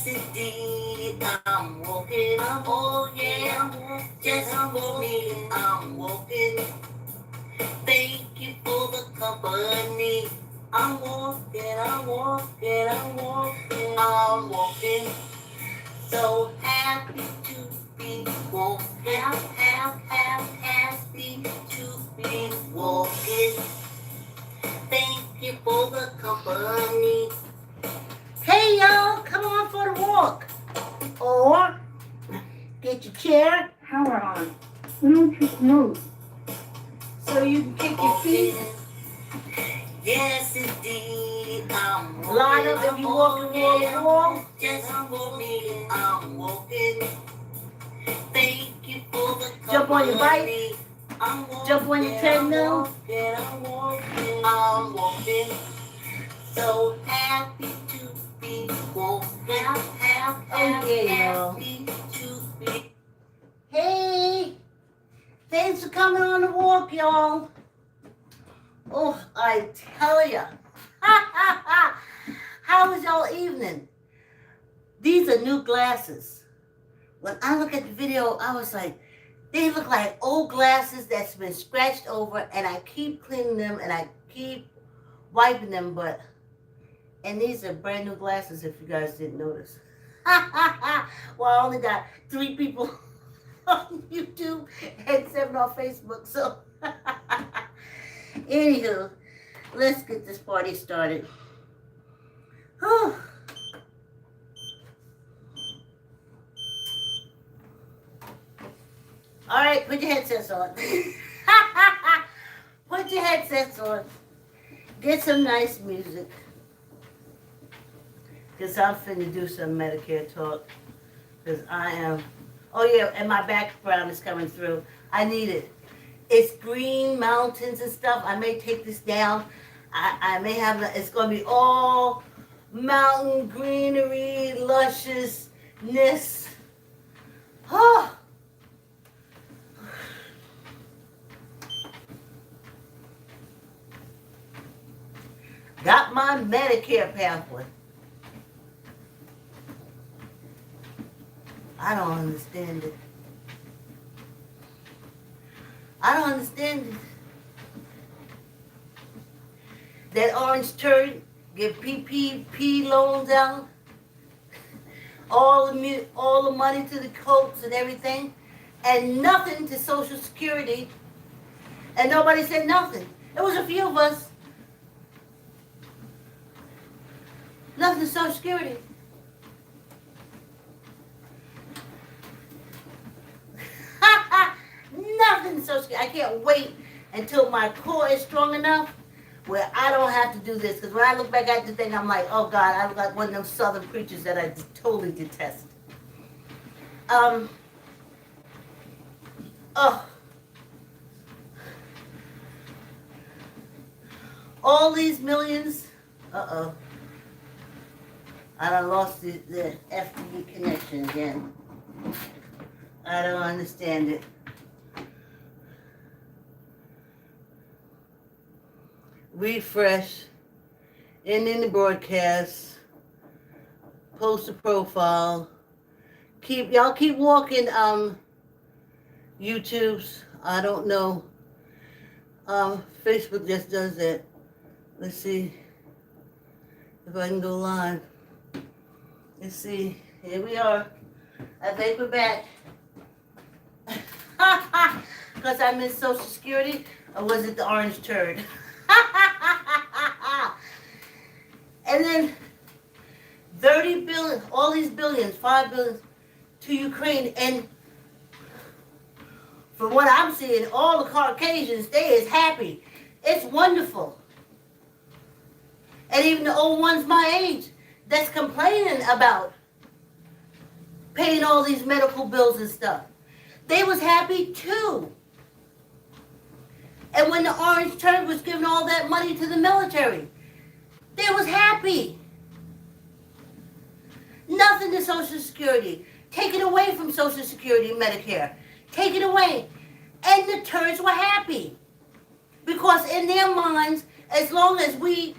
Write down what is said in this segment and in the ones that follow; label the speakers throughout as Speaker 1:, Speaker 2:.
Speaker 1: Yes, indeed, I'm walking. Oh, yeah, just for me, I'm walking. Thank you for the company. I'm walking, I'm walking, I'm walking, I'm walking. So happy to be walking, happy to be walking. Thank you for the company. Hey y'all, come on for the walk. Or get your chair.
Speaker 2: Power on. Bluetooth mode.
Speaker 1: So you can kick your feet. Yes, indeed, I'm walking. Line up if you walking on the wall. Just for me, I'm walking. Thank you for the company. Jump on your bike. Jump on your treadmill. I'm walking. So happy to be walking. Happy to be. Hey, thanks for coming on the walk, y'all. Oh, I tell ya. How was y'all evening? These are new glasses. When I look at the video, I was like, they look like old glasses that's been scratched over, and I keep cleaning them and I keep wiping them, and these are brand new glasses if you guys didn't notice. Well, I only got 3 people on YouTube and 7 on Facebook, so anywho, let's get this party started. Whew. All right, put your headsets on. Put your headsets on. Get some nice music. Because I'm finna do some Medicare talk. Because I am. Oh yeah, and my background is coming through. I need it. It's green mountains and stuff. I may take this down. I may have, it's going to be all mountain greenery, lusciousness. Oh. Got my Medicare pathway. I don't understand it. I don't understand it. That orange turd give PPP loans out, all the money to the coats and everything, and nothing to Social Security, and nobody said nothing. There was a few of us. Nothing to Social Security. Nothing to Social Security. I can't wait until my core is strong enough where I don't have to do this. Because when I look back at the thing, I'm like, oh God, I look like one of them southern preachers that I totally detest. Oh. All these millions. Uh-oh. I done lost the FTD connection again. I don't understand it. Refresh. Ending the broadcast. Post a profile. Y'all keep walking YouTubes. I don't know. Facebook just does that. Let's see if I can go live. Let's see. Here we are. I think we're back. Because I missed Social Security, or was it the orange turd? And then 30 billion, all these billions, 5 billion to Ukraine. And from what I'm seeing, all the Caucasians, they is happy. It's wonderful. And even the old ones my age that's complaining about paying all these medical bills and stuff, they was happy too. And when the orange turd was giving all that money to the military, they was happy. Nothing to Social Security. Take it away from Social Security and Medicare. Take it away. And the turds were happy. Because in their minds, as long as we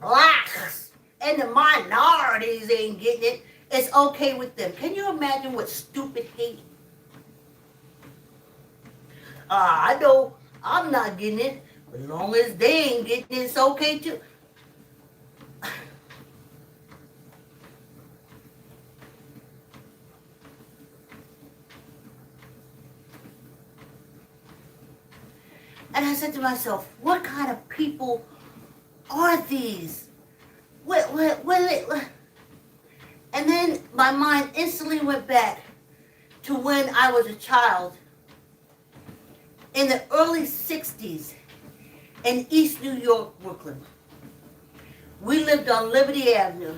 Speaker 1: blacks and the minorities ain't getting it, It's okay with them. Can you imagine what stupid hate? I know I'm not getting it. But as long as they ain't getting it, it's okay too. And I said to myself, what kind of people are these? What? And then my mind instantly went back to when I was a child in the early 60s in East New York, Brooklyn. We lived on Liberty Avenue.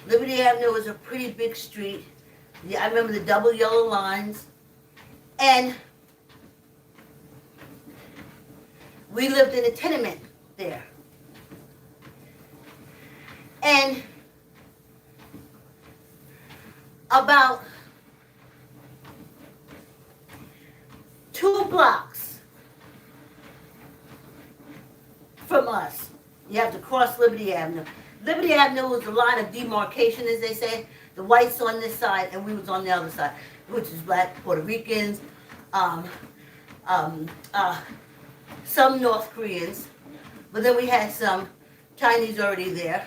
Speaker 1: Liberty Avenue was a pretty big street. Yeah, I remember the double yellow lines. And we lived in a tenement there. And about 2 blocks from us, you have to cross Liberty Avenue. Liberty Avenue was the line of demarcation, as they say. The whites on this side, and we was on the other side, which is black, Puerto Ricans, some North Koreans, but then we had some Chinese already there.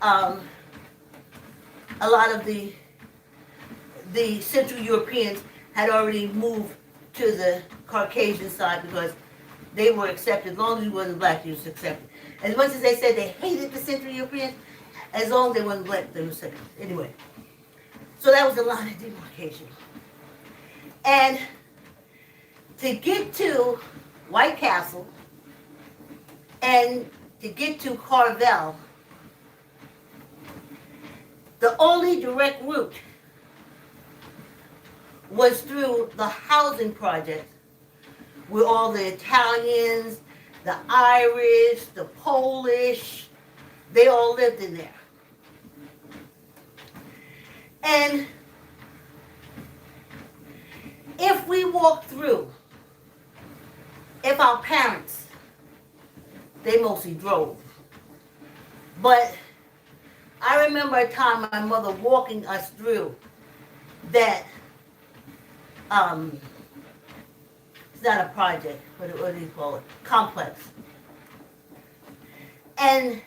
Speaker 1: A lot of the Central Europeans had already moved to the Caucasian side because they were accepted. As long as you wasn't black, you was accepted. As much as they said they hated the Central Europeans, as long as they wasn't black, they were accepted. Anyway, so that was the line of demarcation. And to get to White Castle and to get to Carvel, the only direct route was through the housing project where all the Italians, the Irish, the Polish, they all lived in there. And if we walked through, if our parents, they mostly drove. But I remember a time my mother walking us through that, it's not a project, what do you call it? Complex. And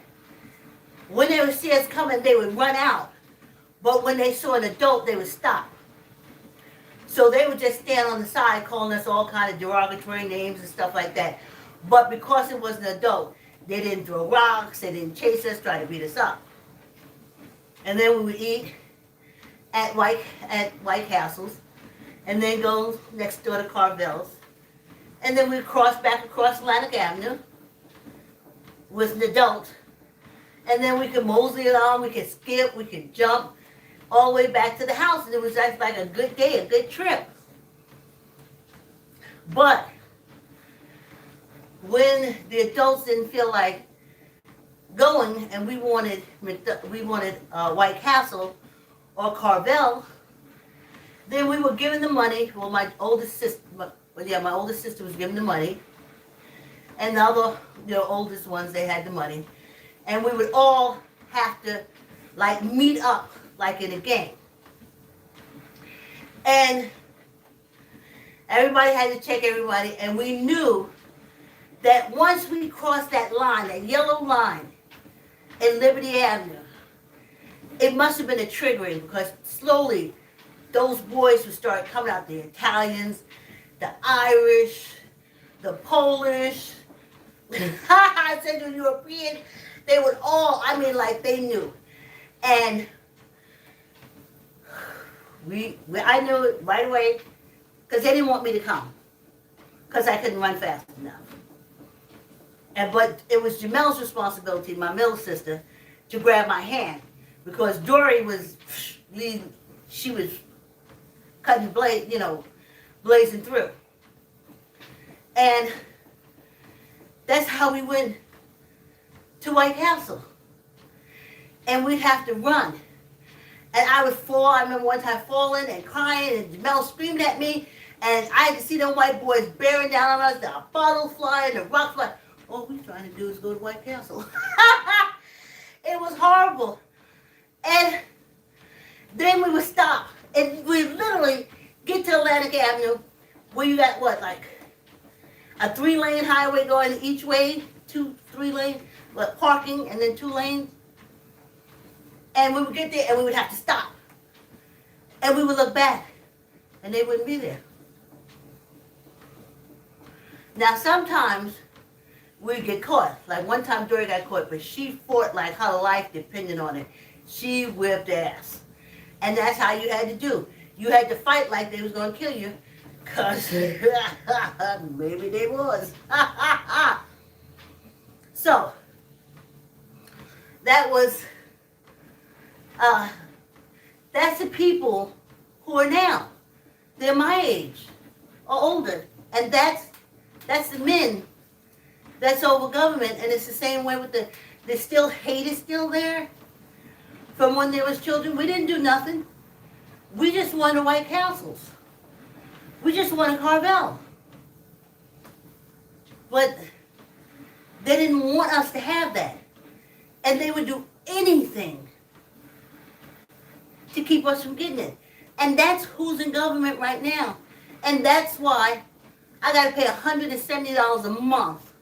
Speaker 1: when they would see us coming, they would run out. But when they saw an adult, they would stop. So they would just stand on the side calling us all kind of derogatory names and stuff like that. But because it was an adult, they didn't throw rocks, they didn't chase us, try to beat us up. And then we would eat at White Castles, and then go next door to Carvel's. And then we'd cross back across Atlantic Avenue with an adult. And then we could mosey along, we could skip, we could jump, all the way back to the house. And it was just like a good day, a good trip. But when the adults didn't feel like going and we wanted White Castle or Carvel, then we were given the money. Well, my oldest sister was given the money. And the oldest ones, they had the money. And we would all have to like meet up like in a game. And everybody had to check everybody, and we knew that once we crossed that line, that yellow line in Liberty Avenue, it must have been a triggering, because slowly those boys would start coming out, the Italians, the Irish, the Polish, Central European. They would all, like they knew. And I knew it right away, because they didn't want me to come, because I couldn't run fast enough. But it was Jamel's responsibility, my middle sister, to grab my hand, because Dory was she was cutting blazing through. And that's how we went to White Castle. And we'd have to run. And I would fall. I remember one time falling and crying, and Jamel screamed at me, and I had to see them white boys bearing down on us, the bottles flying, the rocks flying. All we're trying to do is go to White Castle. It was horrible. And then we would stop. And we literally get to Atlantic Avenue, where you got what, like a 3-lane highway going each way, 2-3 lane, but parking and then 2 lanes. And we would get there and we would have to stop. And we would look back and they wouldn't be there. Now sometimes we'd get caught. Like one time Dory got caught, but she fought like her life depended on it. She whipped ass. And that's how you had to do. You had to fight like they was going to kill you. Because maybe they was. So, that was, that's the people who are now. They're my age or older. And that's the men that's over government. And it's the same way with the still hate is still there. From when there was children, we didn't do nothing. We just wanted white councils. We just wanted Carvel. But they didn't want us to have that. And they would do anything to keep us from getting it. And that's who's in government right now. And that's why I got to pay $170 a month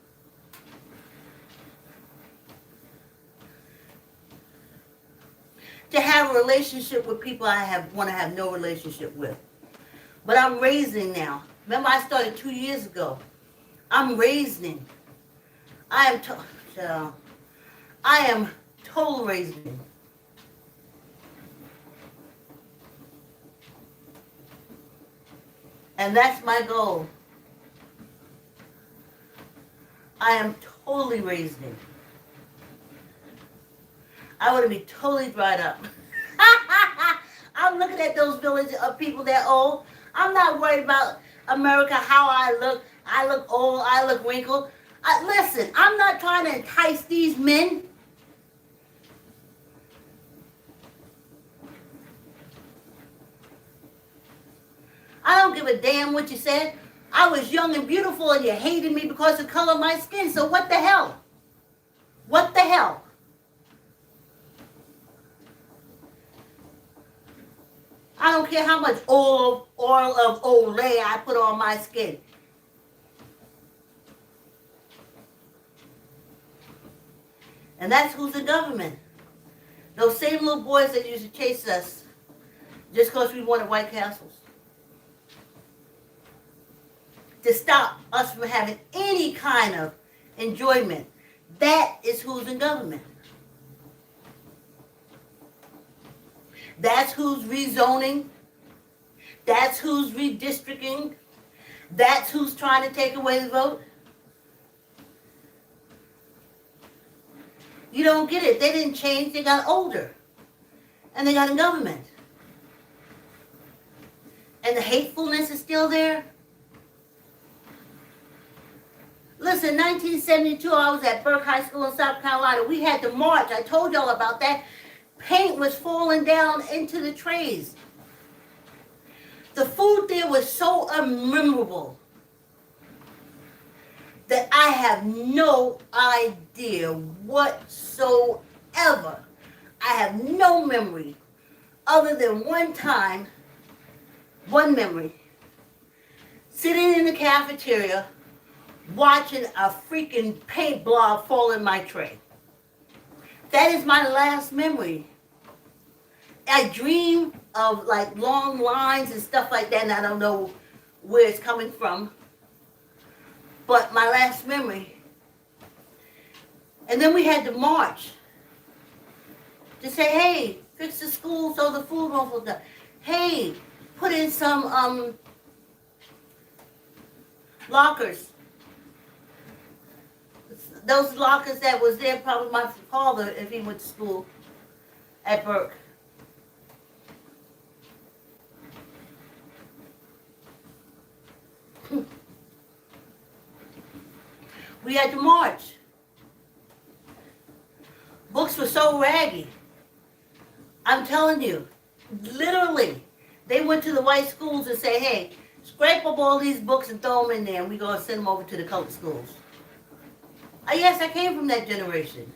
Speaker 1: to have a relationship with people I want to have no relationship with. But I'm raising now. Remember, I started 2 years ago. I'm raising. I am total raising. And that's my goal. I am totally raising. I want to be totally dried up. I'm looking at those villages of people that old. I'm not worried about America, how I look. I look old. I look wrinkled. Listen, I'm not trying to entice these men. I don't give a damn what you said. I was young and beautiful and you hated me because of the color of my skin. So what the hell? What the hell? I don't care how much oil of Olay I put on my skin. And that's who's in government. Those same little boys that used to chase us just because we wanted White Castles. To stop us from having any kind of enjoyment. That is who's in government. That's who's rezoning. That's who's redistricting. That's who's trying to take away the vote. You don't get it. They didn't change. They got older. And they got in government. And the hatefulness is still there. Listen, 1972, I was at Burke High School in South Carolina. We had to march. I told y'all about that. Paint was falling down into the trays. The food there was so unmemorable that I have no idea whatsoever. I have no memory other than one time, one memory, sitting in the cafeteria watching a freaking paint blob fall in my tray. That is my last memory. I dream of like long lines and stuff like that, and I don't know where it's coming from. But my last memory. And then we had to march to say, hey, fix the school so the food won't fall down. Hey, put in some lockers. Those lockers that was there, probably my father, if he went to school at Burke. We had to march. Books were so raggy. I'm telling you, literally, they went to the white schools and say, hey, scrape up all these books and throw them in there, and we're going to send them over to the colored schools. Yes, I came from that generation.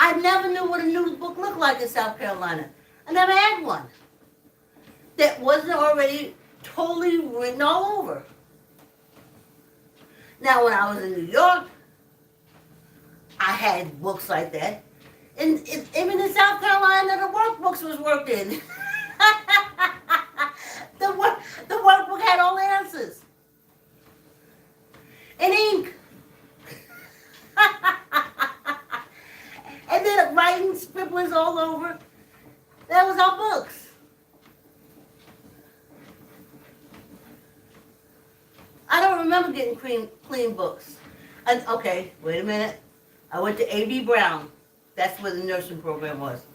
Speaker 1: I never knew what a news book looked like in South Carolina. I never had one that wasn't already totally written all over. Now, when I was in New York, I had books like that. And even in South Carolina, the workbooks was worked in. the workbook had all the answers. In ink. And then writing scribblers all over. That was our books. I don't remember getting clean books. And okay, wait a minute. I went to A.B. Brown. That's where the nursing program was.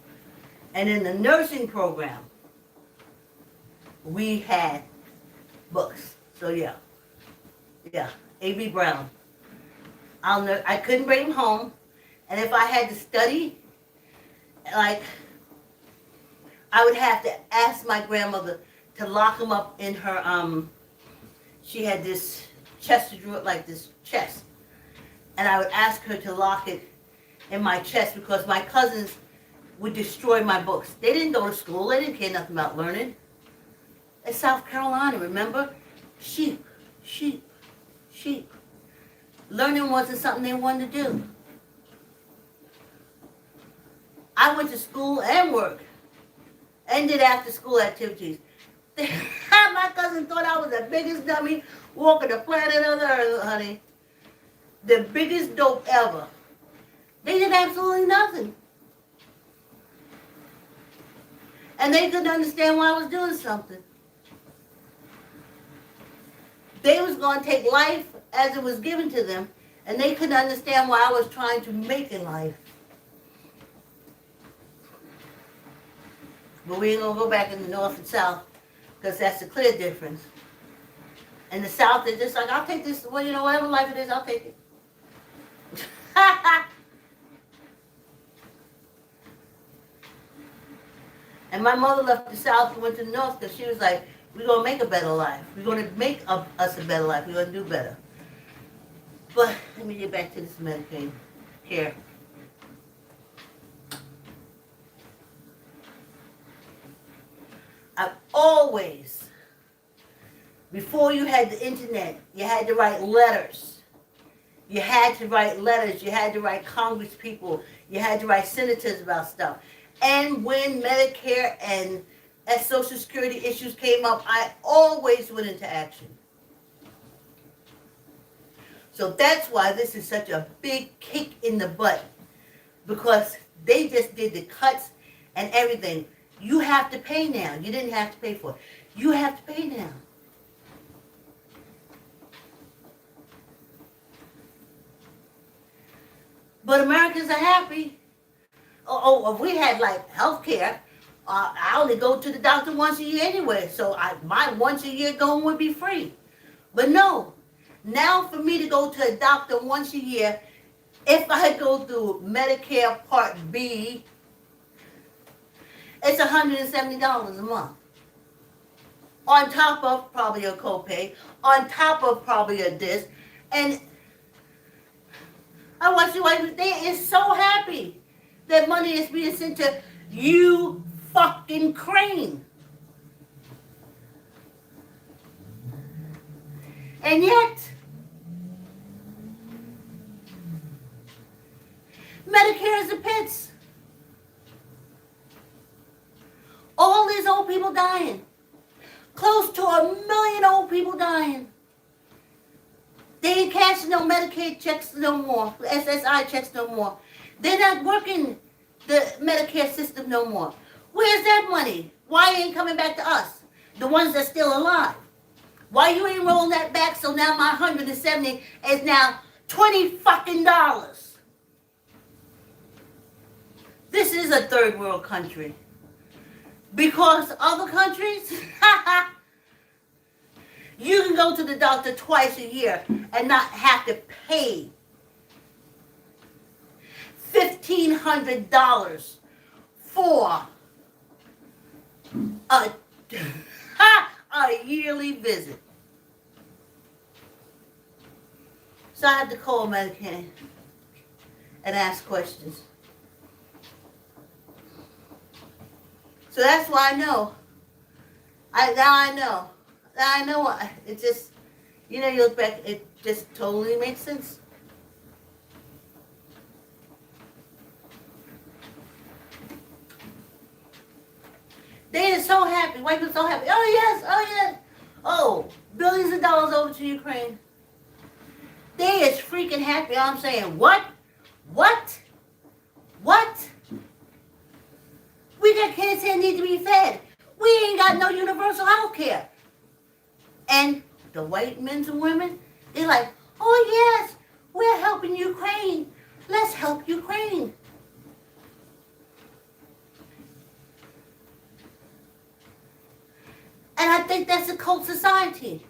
Speaker 1: And in the nursing program, we had books. So yeah, A.B. Brown. I couldn't bring them home, and if I had to study, like, I would have to ask my grandmother to lock them up in her, she had this chest to drawer, like this chest, and I would ask her to lock it in my chest because my cousins would destroy my books. They didn't go to school. They didn't care nothing about learning. In South Carolina, remember? Sheep, sheep, sheep. Learning wasn't something they wanted to do. I went to school and work and did after school activities. My cousin thought I was the biggest dummy walking the planet of the earth, honey. The biggest dope ever. They did absolutely nothing. And they couldn't understand why I was doing something. They was going to take life as it was given to them, and they couldn't understand why I was trying to make it life. But we ain't going to go back in the north and south, because that's a clear difference. In the south, they're just like, I'll take this, well, you know, whatever life it is, I'll take it. And my mother left the south and went to the north because she was like, we're going to make a better life. We're going to make us a better life. We're going to do better. But let me get back to this Medicaid care. I've always, before you had the internet, you had to write letters. You had to write letters. You had to write Congress people. You had to write senators about stuff. And when Medicare and as Social Security issues came up, I always went into action. So that's why this is such a big kick in the butt, because they just did the cuts and everything. You have to pay now. You didn't have to pay for it. You have to pay now. But Americans are happy. If we had like health care, I only go to the doctor once a year anyway, so my once a year going would be free. But no, now for me to go to a doctor once a year, if I go through Medicare Part B, it's $170 a month. On top of probably a copay, on top of probably a this, and I watch you like they is so happy that money is being sent to you fucking Crane. And yet, Medicare is the pits. All these old people dying. Close to 1 million old people dying. They ain't cashing no Medicaid checks no more, SSI checks no more. They're not working the Medicare system no more. Where's that money? Why ain't coming back to us? The ones that's still alive. Why you ain't rolling that back so now my 170 is now $20 fucking dollars? This is a third world country. Because other countries, you can go to the doctor twice a year and not have to pay $1,500 for a yearly visit. So I had to call Medicaid and ask questions. So that's why I know. Now I know. Now I know. It just, you look back, it just totally makes sense. They are so happy. White people so happy. Oh yes, oh yes. Oh, billions of dollars over to Ukraine. They is freaking happy. I'm saying, what? What? What? We got kids here need to be fed. We ain't got no universal health care. And the white men and women, they're like, oh yes, we're helping Ukraine. Let's help Ukraine. And I think that's a cult society.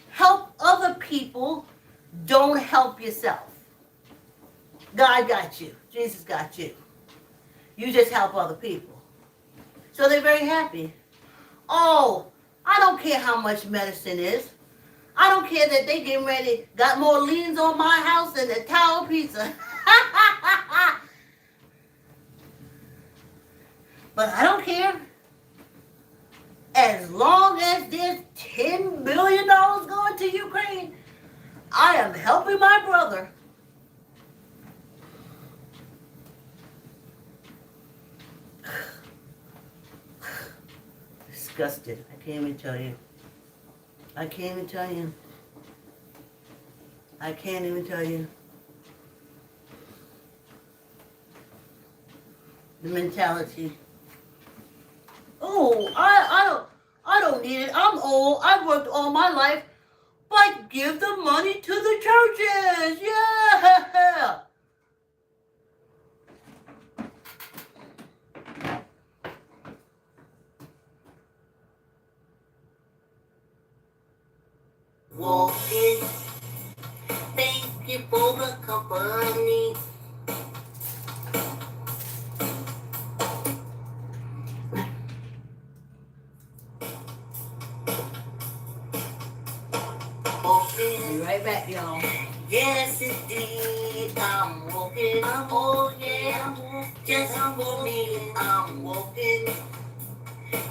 Speaker 1: Help other people, don't help yourself. God got you. Jesus got you. You just help other people. So they're very happy. Oh, I don't care how much medicine is. I don't care that they getting ready, got more liens on my house than the Tower Pizza. But I don't care. As long as there's $10 billion going to Ukraine, I am helping my brother. Disgusted. I can't even tell you. I can't even tell you. I can't even tell you. The mentality. Oh, I don't need it. I'm old. I've worked all my life. But give the money to the churches. Yeah. Walking, thank you for the company. Walking, be right back, y'all. Yes, indeed, I'm walking. Oh yeah, just for me, I'm walking.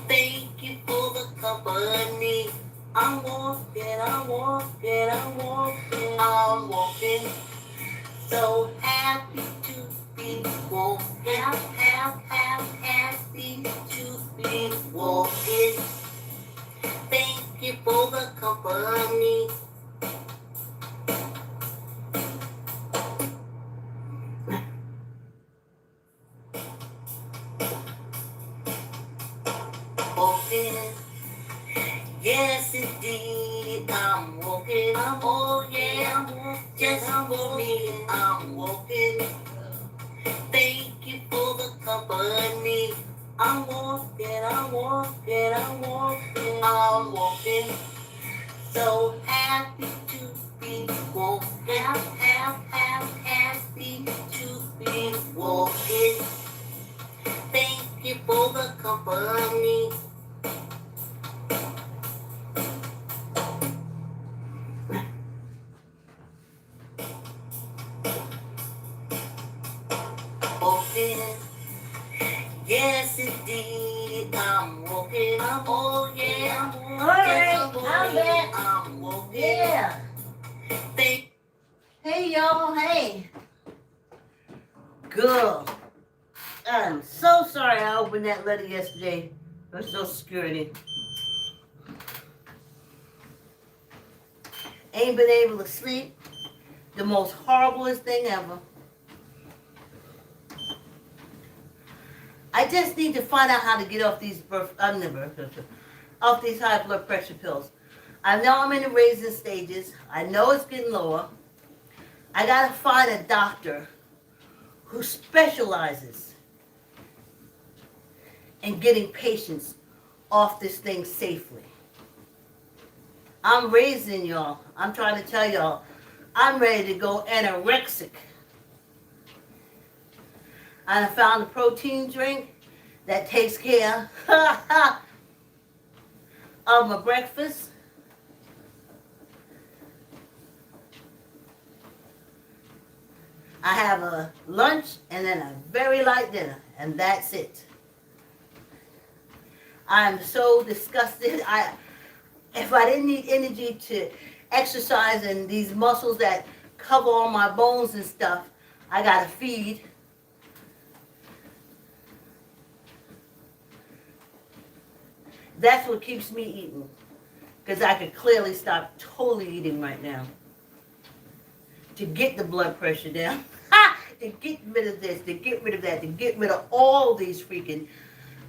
Speaker 1: Thank you for the company. I'm walking, I'm walking, I'm walking, I'm walking. So happy to be walking, happy to be walking. Thank you for the company. Walking. Yes, indeed, I'm walking. Oh yeah, just for me, I'm walking. Thank you for the company. I'm walking, I'm walking, I'm walking, I'm walking. So happy to be walking, happy to be walking. Thank you for the company. Walking. Yes, indeed, I'm walking. Oh yeah, all right, I'm back. I'm walking. Yeah. Hey y'all, hey. Good. I'm so sorry I opened that letter yesterday for Social Security. Ain't been able to sleep. The most horriblest thing ever. I just need to find out how to get off these off these high blood pressure pills. I know I'm in the raising stages. I know it's getting lower. I gotta find a doctor who specializes in getting patients off this thing safely. I'm raising y'all. I'm trying to tell y'all, I'm ready to go anorexic. I found a protein drink that takes care of my breakfast. I have a lunch and then a very light dinner, and that's it. I'm so disgusted. If I didn't need energy to exercise and these muscles that cover all my bones and stuff, I gotta feed. That's what keeps me eating. Because I could clearly stop totally eating right now. To get the blood pressure down. To get rid of this, to get rid of that, to get rid of all these freaking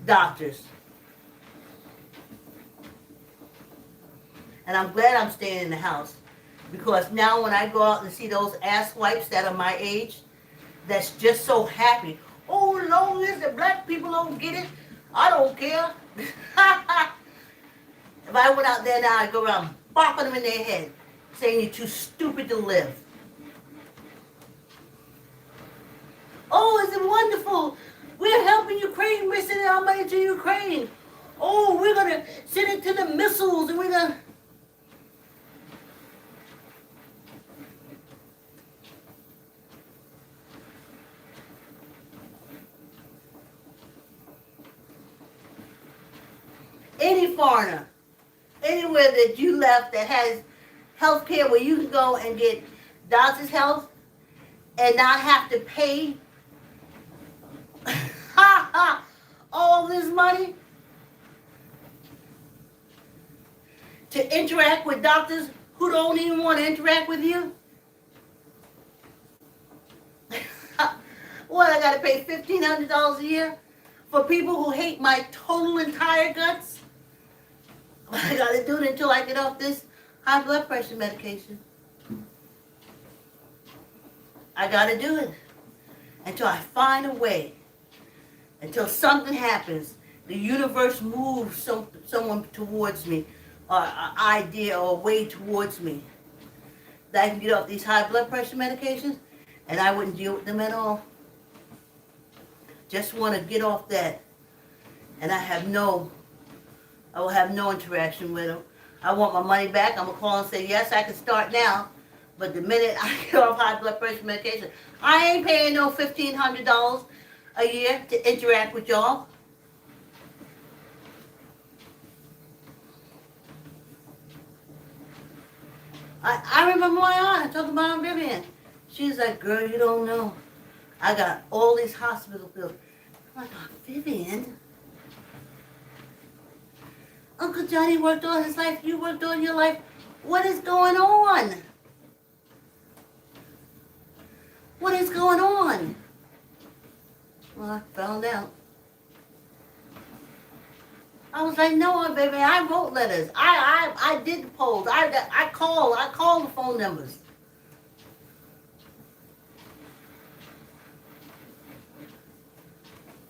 Speaker 1: doctors. And I'm glad I'm staying in the house. Because now when I go out and see those ass wipes that are my age, that's just so happy. Oh, long as the black people don't get it, I don't care. If I went out there now, I'd go around bopping them in their head, saying you're too stupid to live. Oh, is it wonderful? We're helping Ukraine. We're sending our money to Ukraine. Oh, we're going to send it to the missiles and we're going to... Any foreigner, anywhere that you left that has health care where you can go and get doctor's health and not have to pay all this money to interact with doctors who don't even want to interact with you? What, I got to pay $1,500 a year for people who hate my total entire guts? I got to do it until I get off this high blood pressure medication. I got to do it until I find a way, until something happens, the universe moves someone towards me, or an idea or a way towards me, that I can get off these high blood pressure medications, and I wouldn't deal with them at all. Just want to get off that, and I will have no interaction with them. I want my money back. I'm going to call and say, yes, I can start now. But the minute I get off high blood pressure medication, I ain't paying no $1,500 a year to interact with y'all. I remember my aunt talking about Vivian. She was like, girl, you don't know. I got all these hospital bills. I'm like, oh, Vivian? Uncle Johnny worked all his life. You worked all your life. What is going on? What is going on? Well, I found out. I was like, no, baby, I wrote letters. I did the polls. I called the phone numbers.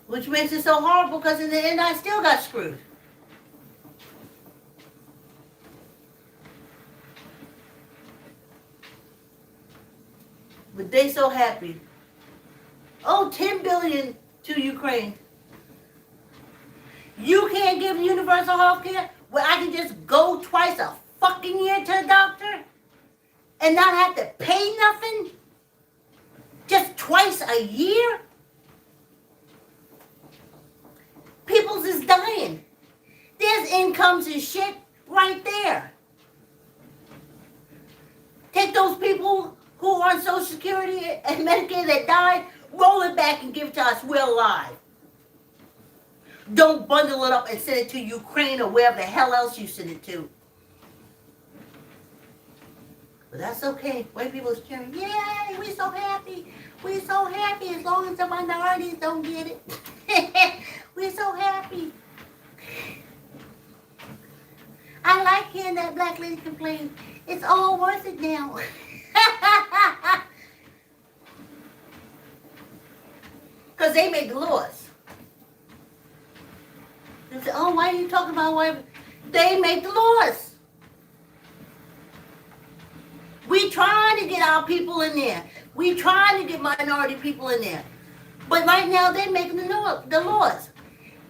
Speaker 1: Which makes it so horrible because in the end I still got screwed. But they so happy. Oh, $10 billion to Ukraine. You can't give universal health care where I can just go twice a fucking year to a doctor and not have to pay nothing? Just twice a year? People's is dying. There's incomes and shit right there. Take those people who are on Social Security and Medicare that died, roll it back and give it to us. We're alive. Don't bundle it up and send it to Ukraine or wherever the hell else you send it to. But that's okay. White people is cheering. Yay, we're so happy. We're so happy as long as the minorities don't get it. We're so happy. I like hearing that black lady complain. It's all worth it now. Because they make the laws. They say, oh, why are you talking about whatever? They make the laws. We trying to get our people in there. We trying to get minority people in there. But right now they're making the laws.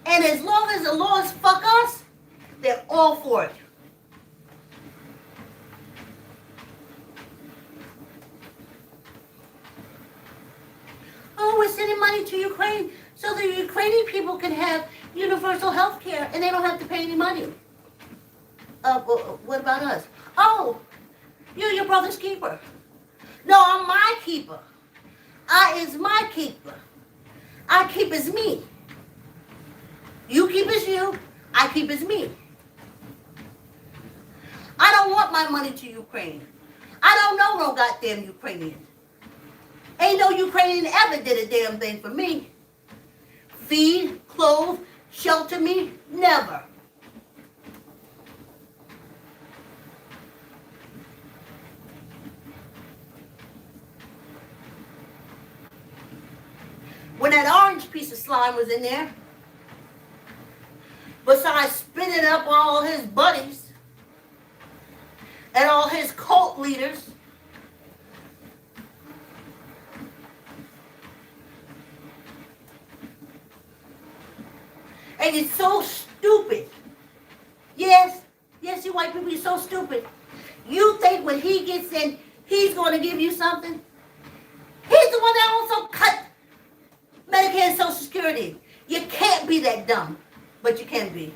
Speaker 1: And as long as the laws fuck us, they're all for it. Oh, we're sending money to Ukraine so the Ukrainian people can have universal health care, and they don't have to pay any money. What about us? Oh, you're your brother's keeper. No, I'm my keeper. I is my keeper. I keep as me. You keep as you. I keep as me. I don't want my money to Ukraine. I don't know no goddamn Ukrainian. Ain't no Ukrainian ever did a damn thing for me. Feed, clothe, shelter me, never. When that orange piece of slime was in there, besides spitting up all his buddies and all his cult leaders, and it's so stupid. Yes, you white people, you're so stupid. You think when he gets in, he's going to give you something? He's the one that also cut Medicare and Social Security. You can't be that dumb, but you can be.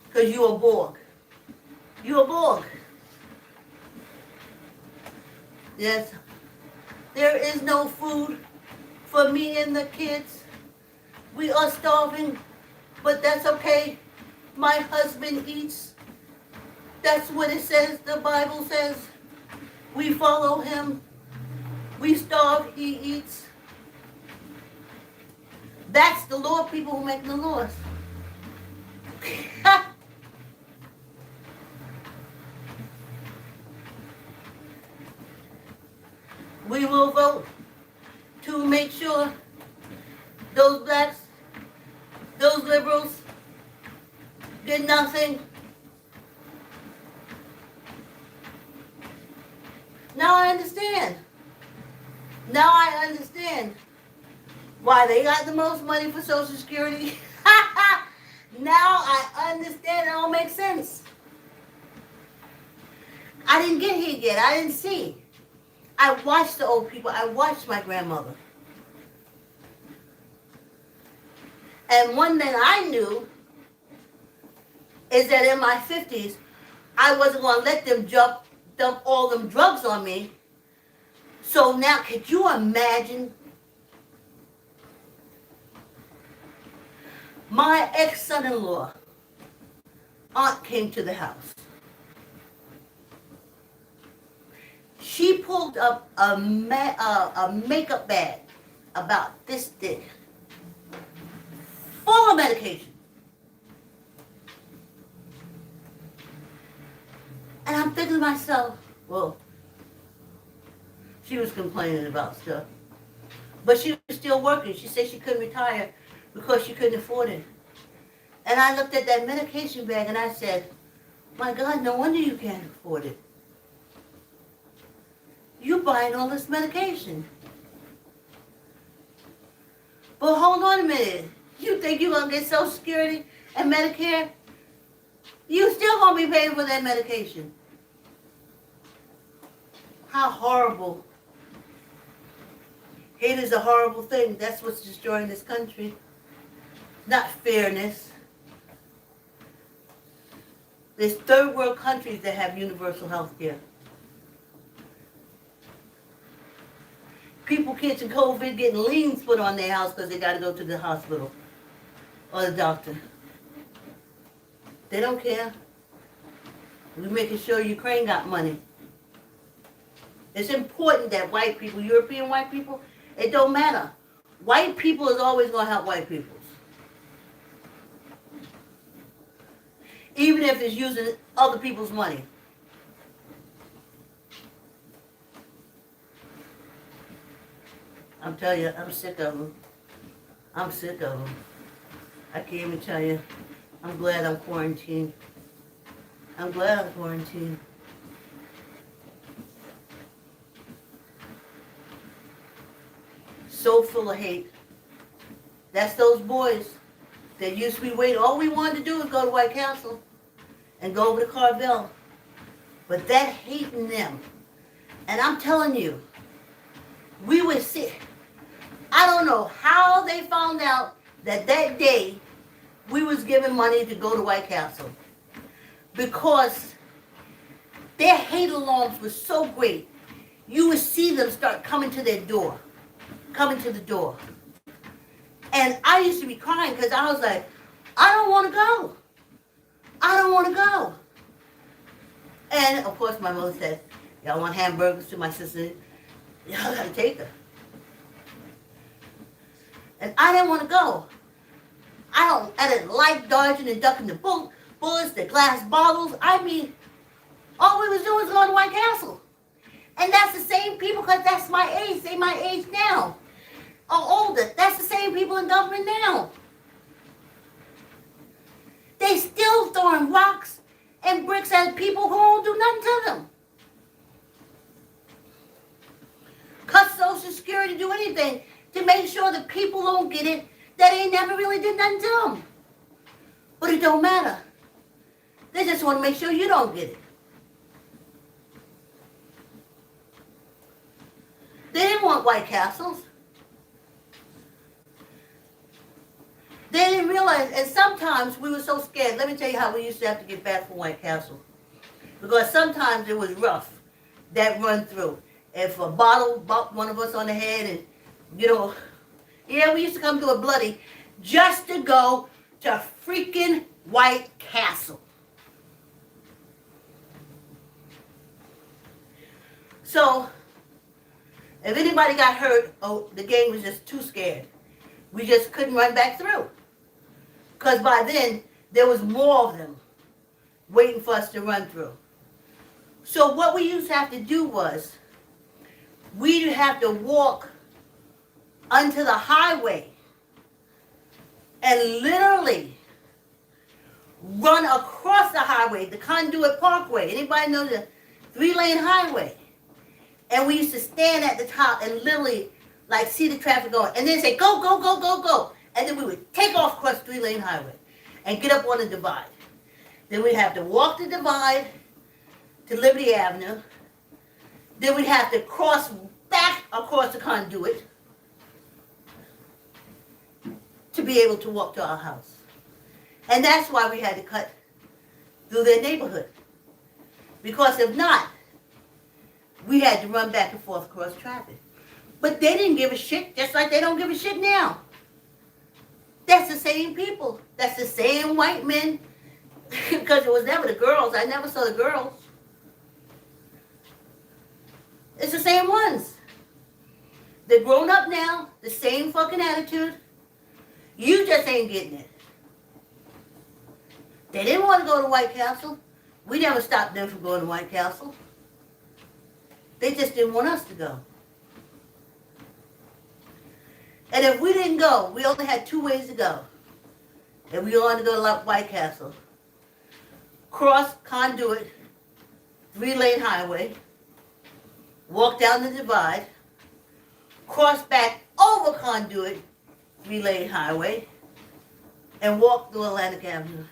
Speaker 1: Because you're a Borg. You're a Borg. Yes. There is no food for me and the kids. We are starving, but that's okay. My husband eats. That's what it says. The Bible says. We follow him. We starve, he eats. That's the law, people who make the laws. We will vote to make sure those blacks, those liberals, get nothing. Now I understand. Now I understand why they got the most money for Social Security. Now I understand. It all makes sense. I didn't get here yet. I didn't see. I watched the old people. I watched my grandmother. And one thing I knew is that in my 50s, I wasn't going to let them dump all them drugs on me. So now, could you imagine my ex-son-in-law, aunt came to the house. She pulled up a makeup bag about this thick, full of medication. And I'm thinking to myself, well, she was complaining about stuff. But she was still working. She said she couldn't retire because she couldn't afford it. And I looked at that medication bag and I said, my God, no wonder you can't afford it. You're buying all this medication. But hold on a minute. You think you're going to get Social Security and Medicare? You still going to be paying for that medication. How horrible. Hate is a horrible thing. That's what's destroying this country. Not fairness. There's third world countries that have universal health care. People catching COVID, getting liens put on their house because they got to go to the hospital or the doctor. They don't care. We're making sure Ukraine got money. It's important that white people, European white people, it don't matter. White people is always going to help white people. Even if it's using other people's money. I'm telling you, I'm sick of them. I'm sick of them. I can't even tell you. I'm glad I'm quarantined. I'm glad I'm quarantined. So full of hate. That's those boys that used to be waiting. All we wanted to do was go to White Castle and go over to Carvel. But that hate in them. And I'm telling you, we would sit. I don't know how they found out that day we was given money to go to White Castle because their hate alarms were so great. You would see them start coming to their door, coming to the door. And I used to be crying because I was like, I don't want to go. I don't want to go. And of course my mother said, y'all want hamburgers? To my sister, y'all gotta take her. And I didn't want to go. I didn't like dodging and ducking the bullets, the glass bottles. I mean, all we was doing was going to White Castle. And that's the same people, because that's my age. They my age now. Or older. That's the same people in government now. They still throwing rocks and bricks at people who don't do nothing to them. Cut Social Security, do anything to make sure that people don't get it that ain't never really did nothing to them. But it don't matter. They just want to make sure you don't get it. They didn't want White Castles. They didn't realize, and sometimes we were so scared. Let me tell you how we used to have to get back from White Castle. Because sometimes it was rough, that run through. If a bottle bumped one of us on the head and, yeah, we used to come to a bloody just to go to freaking White Castle. So, if anybody got hurt, the gang was just too scared. We just couldn't run back through. Because by then, there was more of them waiting for us to run through. So what we used to have to do was, we'd have to walk onto the highway and literally run across the highway, the Conduit Parkway. Anybody know the 3-lane highway? And we used to stand at the top and literally see the traffic going. And then say, go, go, go, go, go. And then we would take off across 3-lane highway and get up on the divide. Then we'd have to walk the divide to Liberty Avenue. Then we'd have to cross back across the Conduit to be able to walk to our house. And that's why we had to cut through their neighborhood. Because if not, we had to run back and forth across traffic. But they didn't give a shit, just like they don't give a shit now. That's the same people. That's the same white men. Because it was never the girls. I never saw the girls. It's the same ones. They're grown up now. The same fucking attitude. You just ain't getting it. They didn't want to go to White Castle. We never stopped them from going to White Castle. They just didn't want us to go. And if we didn't go, we only had 2 ways to go. If we wanted to go to White Castle, cross Conduit, 3-lane highway, walk down the divide, cross back over Conduit, 3-lane highway, and walk through Atlantic Avenue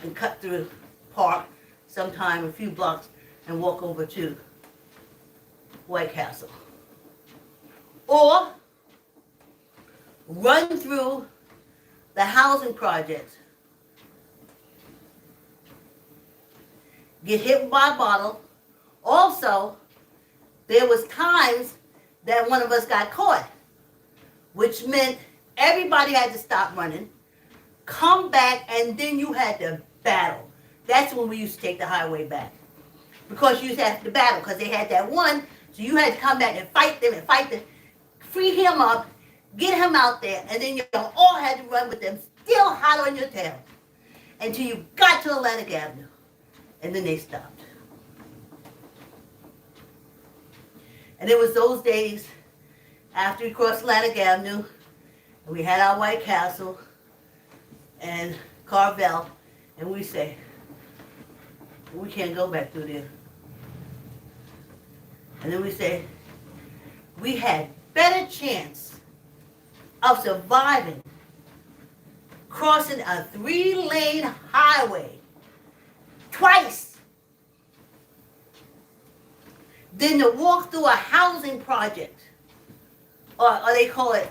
Speaker 1: and cut through Park, sometime a few blocks, and walk over to White Castle. Or run through the housing projects, get hit by a bottle. Also, there was times that one of us got caught, which meant everybody had to stop running, come back, and then you had to battle. That's when we used to take the highway back. Because you used to have to battle, because they had that one, so you had to come back and fight them, free him up, get him out there, and then you all had to run with them, still hot on your tail, until you got to Atlantic Avenue, and then they stopped. And it was those days, after we crossed Atlantic Avenue, and we had our White Castle, and Carvel, and we say, we can't go back through there. And then we say, we had better chance of surviving crossing a 3-lane highway twice than to walk through a housing project, or they call it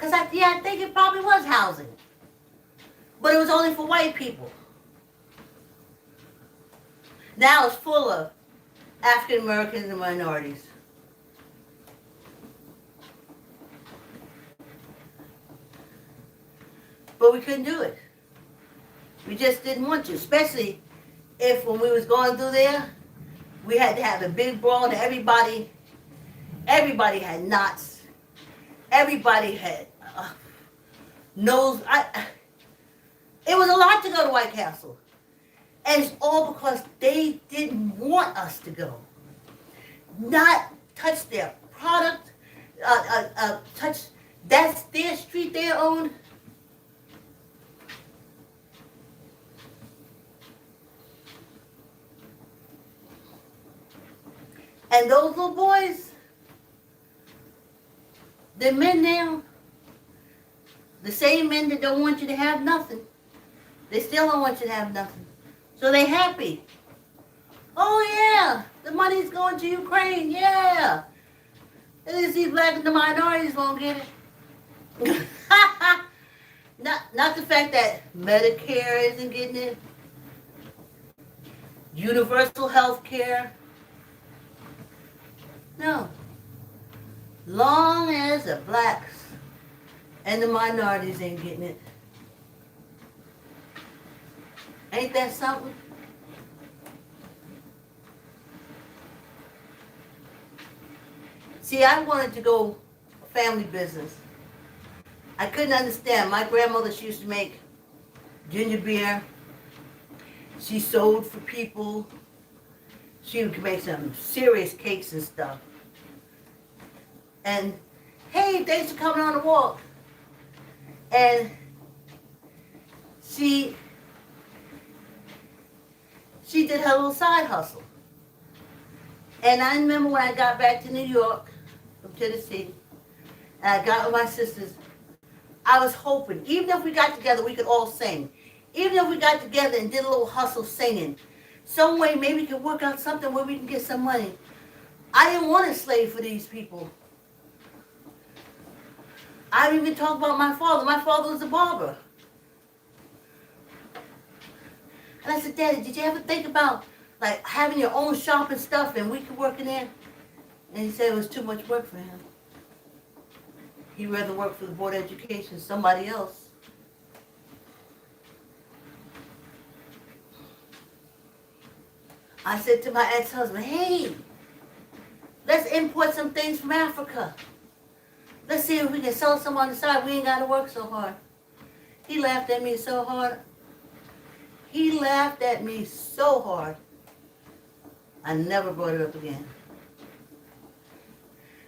Speaker 1: Because I think it probably was housing. But it was only for white people. Now it's full of African Americans and minorities. But we couldn't do it. We just didn't want to, especially if when we was going through there, we had to have a big brawl and everybody had knots. Everybody had nose. It was a lot to go to White Castle. And it's all because they didn't want us to go. Not touch their product, touch, that's their street they own. And those little boys, the men now, the same men that don't want you to have nothing, they still don't want you to have nothing. So they happy. Oh yeah, the money's going to Ukraine, yeah. At least these black and the minorities won't get it. Not the fact that Medicare isn't getting it. Universal health care. No. Long as the blacks and the minorities ain't getting it. Ain't that something? See, I wanted to go family business. I couldn't understand. My grandmother, she used to make ginger beer. She sewed for people. She would make some serious cakes and stuff. And, hey, thanks for coming on the walk. And she did her little side hustle. And I remember when I got back to New York from Tennessee, and I got with my sisters, I was hoping, even if we got together, we could all sing. Even if we got together and did a little hustle singing, some way maybe we could work out something where we can get some money. I didn't want to slave for these people. I didn't even talk about my father. My father was a barber. And I said, Daddy, did you ever think about like having your own shop and stuff and we could work in there? And he said it was too much work for him. He'd rather work for the Board of Education, somebody else. I said to my ex-husband, hey, let's import some things from Africa. Let's see if we can sell some on the side. We ain't got to work so hard. He laughed at me so hard. He laughed at me so hard. I never brought it up again.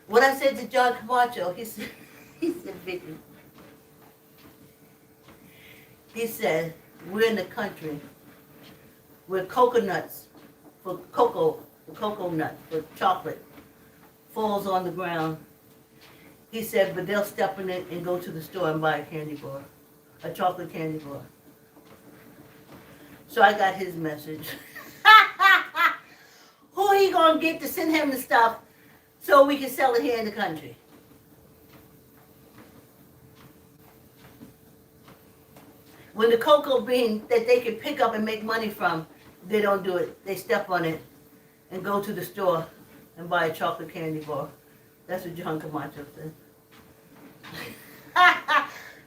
Speaker 1: When I said to John Camacho, he said, Vicki, he said, we're in the country where coconuts, for cocoa nut, for chocolate, falls on the ground. He said, but they'll step in it and go to the store and buy a candy bar, a chocolate candy bar. So I got his message. Who he gonna get to send him the stuff so we can sell it here in the country? When the cocoa bean that they can pick up and make money from, they don't do it. They step on it and go to the store and buy a chocolate candy bar. That's what John Camacho said.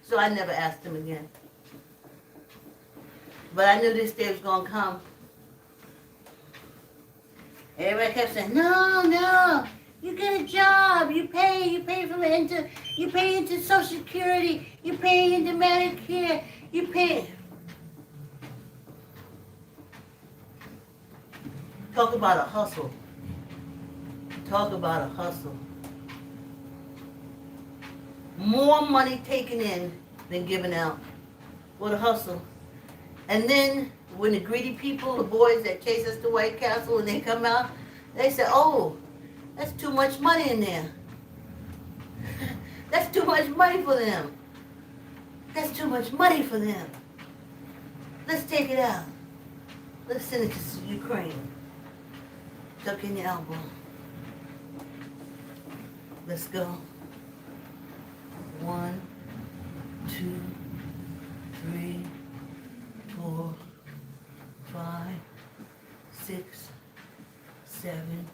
Speaker 1: So I never asked him again. But I knew this day was going to come. Everybody kept saying, no, you get a job, you pay into Social Security, you pay into Medicare, you pay. Talk about a hustle. Talk about a hustle. More money taken in than given out. What a hustle. And then when the greedy people, the boys that chase us to White Castle, when they come out, they say, oh, that's too much money in there. That's too much money for them. That's too much money for them. Let's take it out. Let's send it to Ukraine. Tuck in your elbow. Let's go. 1, 2, 3, 4, 5, 6, 7,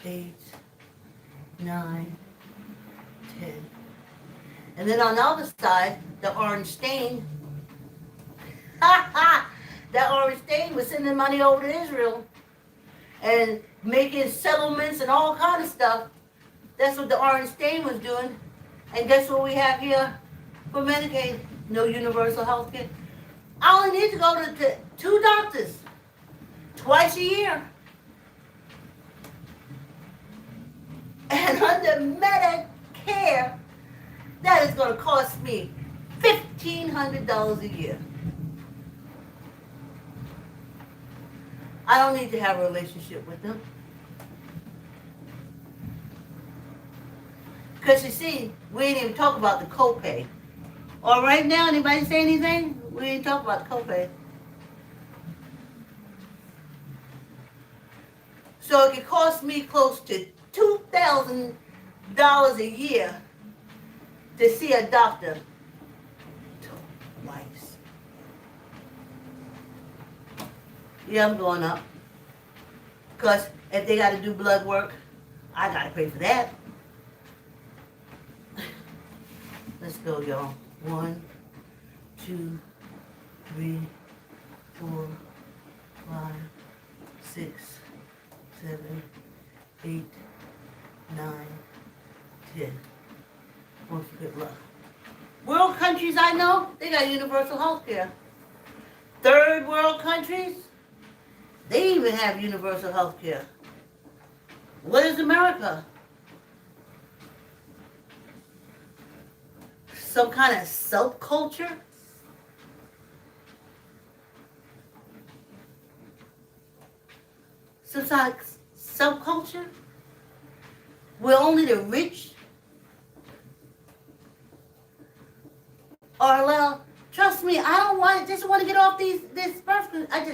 Speaker 1: 8, 9, 10. And then on the other side, the orange stain, that orange stain was sending money over to Israel and making settlements and all kind of stuff. That's what the orange stain was doing. And guess what we have here for Medicaid? No universal health care. I only need to go to 2 doctors twice a year. And under Medicare, that is going to cost me $1,500 a year. I don't need to have a relationship with them. Because you see, we ain't even talk about the copay. Or right now, anybody say anything? We ain't talk about the copay. So it could cost me close to $2,000 a year to see a doctor twice. Yeah, I'm going up. Because if they got to do blood work, I got to pay for that. Let's go, y'all. 1, 2, 3, 4, 5, 6, 7, 8, 9, 10. One for good luck. World countries I know, they got universal health care. Third world countries, they even have universal health care. What is America? Some kind of subculture? Some kind of subculture? Where only the rich are allowed. Trust me, I don't want, just want to get off this birth. I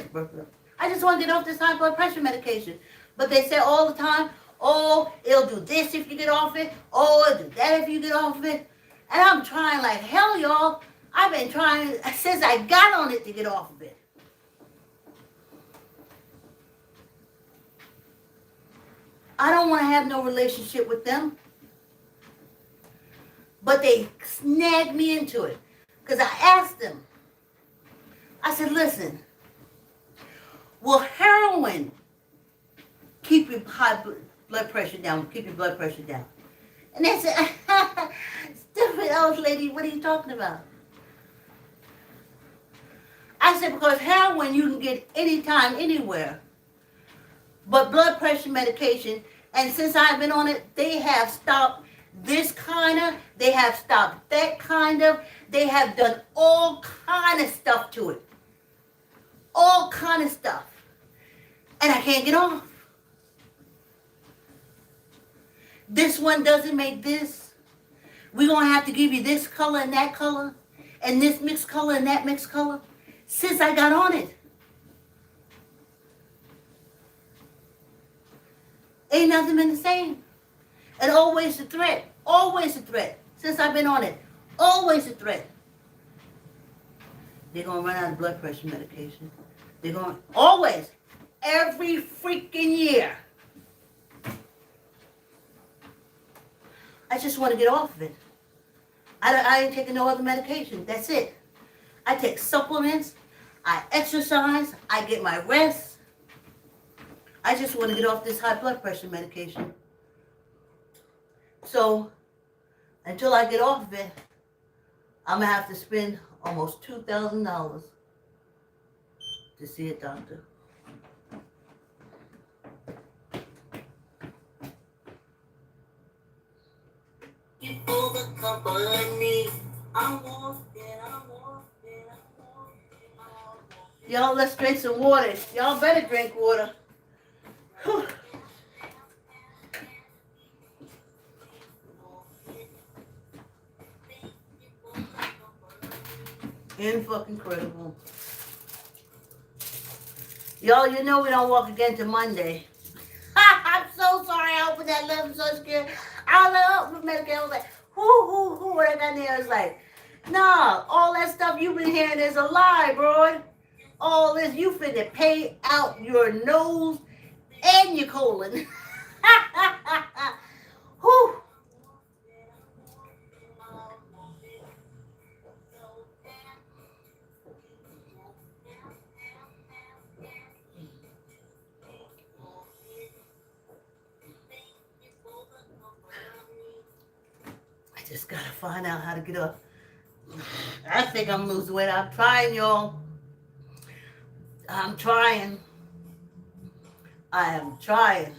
Speaker 1: just want to get off this high blood pressure medication. But they say all the time, oh, it'll do this if you get off it. Oh, it'll do that if you get off it. And I'm trying like hell, y'all. I've been trying since I got on it to get off of it. I don't want to have no relationship with them. But they snagged me into it. Because I asked them. I said, listen, will heroin keep your high blood pressure down, keep your blood pressure down? And they said, stupid old lady, what are you talking about? I said, because heroin you can get anytime, anywhere. But blood pressure medication, and since I've been on it, they have stopped this kind of, they have stopped that kind of, they have done all kind of stuff to it. All kind of stuff. And I can't get off. This one doesn't make this. We're going to have to give you this color and that color, and this mixed color and that mixed color, since I got on it. Ain't nothing been the same. And always a threat. Always a threat. Since I've been on it. Always a threat. They're going to run out of blood pressure medication. They're going to, always. Every freaking year. I just want to get off of it. I ain't taking no other medication. That's it. I take supplements. I exercise. I get my rest. I just want to get off this high blood pressure medication. So, until I get off of it, I'm going to have to spend almost $2,000 to see a doctor. You for the company. I want it. Y'all, let's drink some water. Y'all better drink water. Whew. Incredible. Y'all, you know we don't walk again till Monday. I'm so sorry I opened that lip. I'm so scared. I was like, oh, Medicare. I was like, who, what I got there? I was like, Nah, all that stuff you've been hearing is a lie, bro. All this, you finna pay out your nose and your colon. Whew. I just gotta find out how to get up. I think I'm losing weight. I'm trying, y'all. I'm trying. I am trying.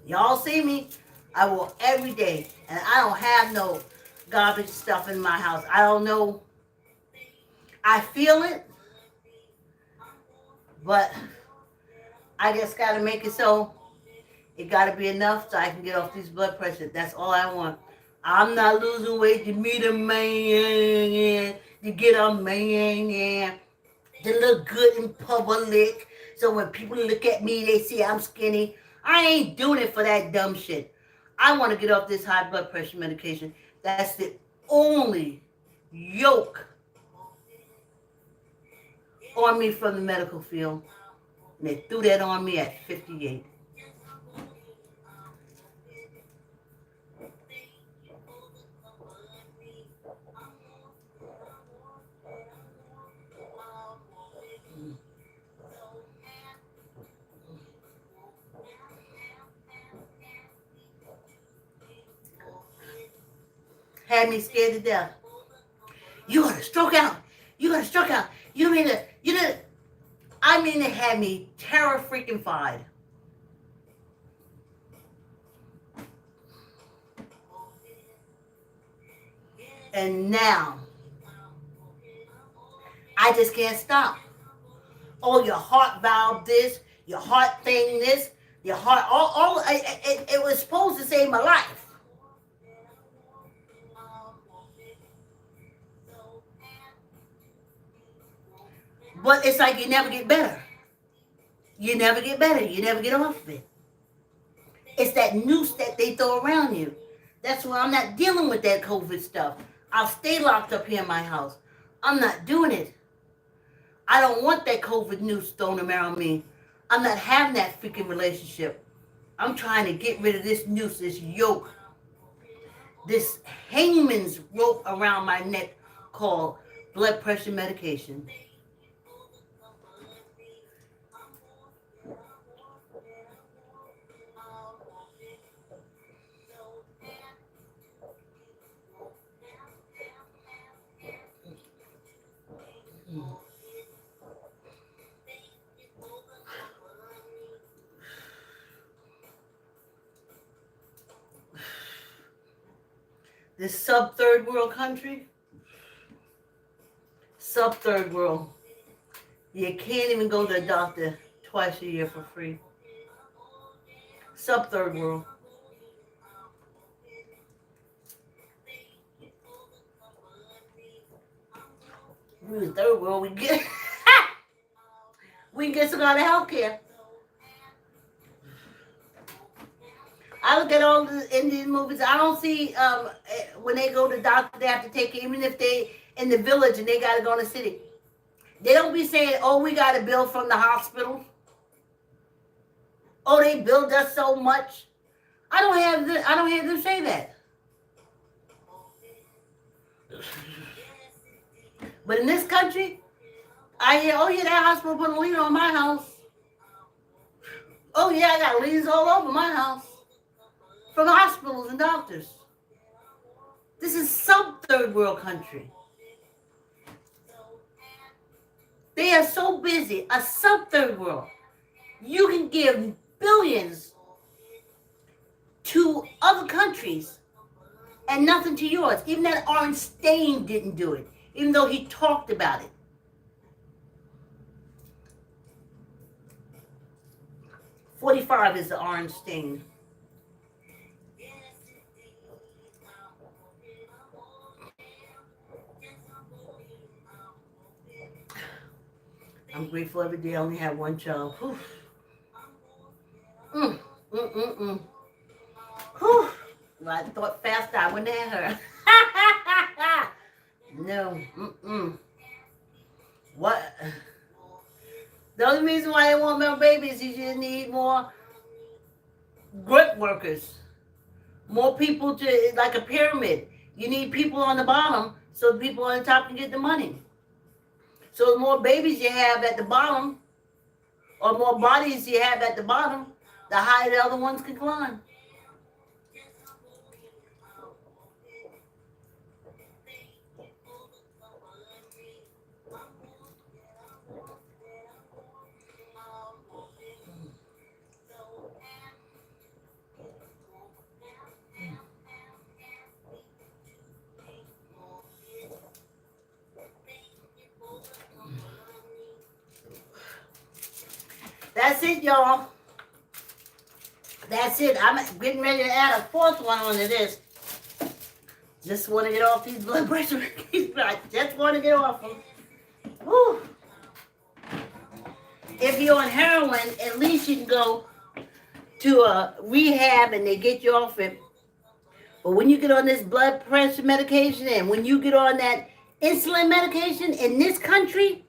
Speaker 1: Y'all see me? I walk every day, and I don't have no garbage stuff in my house. I don't know. I feel it, but I just gotta make it so it gotta be enough so I can get off these blood pressure. That's all I want. I'm not losing weight to meet a man, to get a man, to look good in public. So when people look at me, they see I'm skinny. I ain't doing it for that dumb shit. I want to get off this high blood pressure medication. That's the only yoke on me from the medical field. And they threw that on me at 58. Had me scared to death. You gonna stroke out. You gonna stroke out. You mean it? I mean, it had me terror freaking fied. And now, I just can't stop. Oh, your heart valve this, your heart thing this, your heart, it was supposed to save my life. But it's like you never get better. You never get better. You never get off of it. It's that noose that they throw around you. That's why I'm not dealing with that COVID stuff. I'll stay locked up here in my house. I'm not doing it. I don't want that COVID noose thrown around me. I'm not having that freaking relationship. I'm trying to get rid of this noose, this yoke, this hangman's rope around my neck called blood pressure medication. This sub-third world country, sub-third world, you can't even go to a doctor twice a year for free. Sub-third world. We the third world, we get we can get some kind of health care. I look at all the Indian movies. I don't see when they go to the doctor, they have to take it, even if they in the village and they got to go in the city. They don't be saying, "Oh, we got a bill from the hospital. Oh, they billed us so much." I don't hear them say that. But in this country, I hear, "Oh yeah, that hospital put a lien on my house. Oh yeah, I got liens all over my house." From hospitals and doctors. This is sub-third world country. They are so busy, a sub-third world. You can give billions to other countries and nothing to yours. Even that Orange Stain didn't do it, even though he talked about it. $45 is the Orange Stain. I'm grateful every day I only have one child. Whew. Whew. Well, I thought faster I wouldn't have her. No. What? The only reason why they want more babies is you need more grip workers. More people to, like a pyramid. You need people on the bottom so the people on the top can get the money. So the more babies you have at the bottom, or more bodies you have at the bottom, the higher the other ones can climb. That's it, y'all. That's it. I'm getting ready to add a fourth one onto this. Just want to get off these blood pressure. I just want to get off them. Whew. If you're on heroin, at least you can go to a rehab and they get you off it. But when you get on this blood pressure medication and when you get on that insulin medication in this country,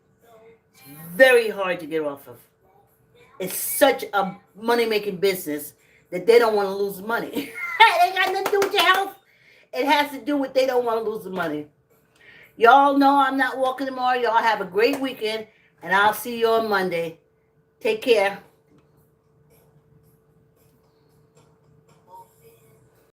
Speaker 1: it's very hard to get off of. It's such a money-making business that they don't want to lose money. It ain't got nothing to do with your health. It has to do with they don't want to lose the money. Y'all know I'm not walking tomorrow. Y'all have a great weekend, and I'll see you on Monday. Take care.